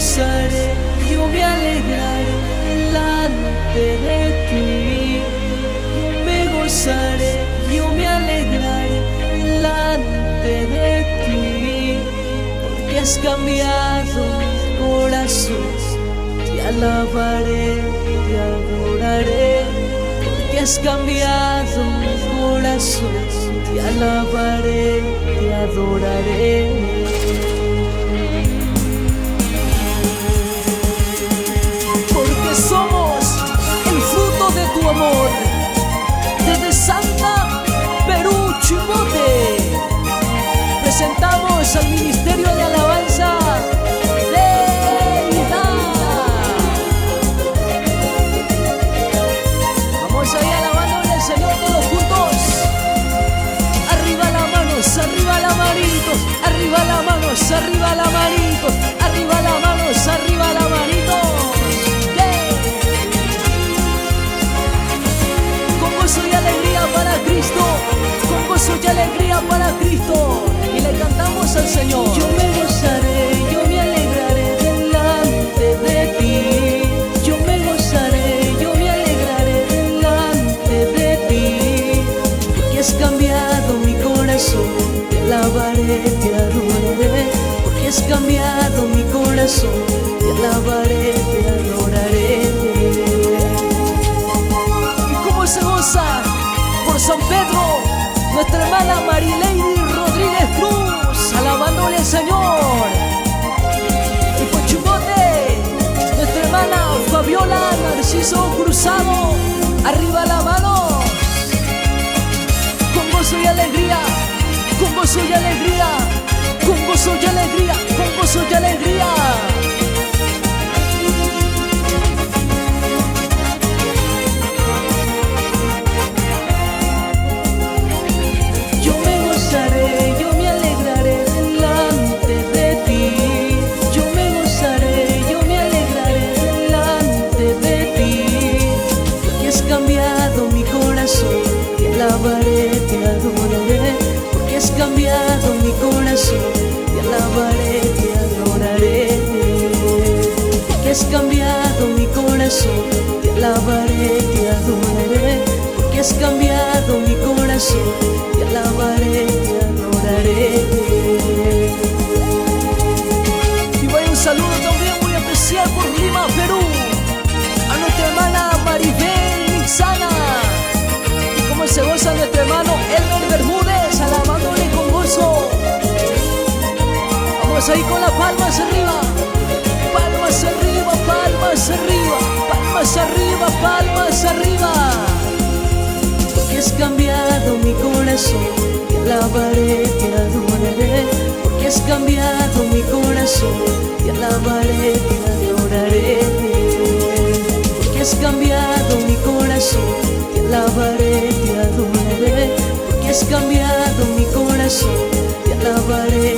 gozaré, yo me alegraré delante de ti. Yo me gozaré, yo me alegraré delante de ti, porque has cambiado mi corazón. Te alabaré, te adoraré, porque has cambiado mi corazón. Te alabaré, te adoraré. Somos el fruto de tu amor. Desde Santa Perú, Chimbote, presentamos al Ministerio de Alabanza Leida. Vamos ahí alabándole al Señor todos juntos. Arriba las manos, arriba las manitos, arriba las manos, arriba las manitos, arriba las manos, arriba las manitos. Soy alegría para Cristo, con gozo y alegría para Cristo, y le cantamos al Señor. Yo me gozaré, yo me alegraré delante de ti. Yo me gozaré, yo me alegraré delante de ti, porque has cambiado mi corazón. Te alabaré, te adoraré, porque has cambiado mi corazón. Te alabaré, te adoraré. Se goza por San Pedro, nuestra hermana Marilady Rodríguez Cruz, alabándole al Señor. Y por Chimbote, nuestra hermana Fabiola Narciso Cruzado, arriba la mano. Con gozo y alegría, con gozo y alegría, con gozo y alegría, con gozo y alegría. Yo me alegraré delante de ti. Yo me gozaré, yo me alegraré delante de ti, porque has cambiado mi corazón. Te alabaré, te adoraré, porque has cambiado mi corazón. Te alabaré, te adoraré, porque has cambiado mi corazón. Te alabaré, te adoraré, porque has cambiado mi corazón. Te alabaré, te adoraré. Y vaya un saludo también muy especial por Lima, Perú, a nuestra hermana Maribel Nixana. Y como se goza nuestro hermano Elmer Bermúdez, alabándole con gozo. Vamos ahí con las palmas arriba, palmas arriba, palmas arriba, palmas arriba, palmas arriba. Porque has cambiado mi corazón. Te alabaré, te adoraré, porque has cambiado mi corazón. Te alabaré, te adoraré, porque has cambiado mi corazón. Te alabaré, te adoraré, porque has cambiado mi corazón. Te alabaré,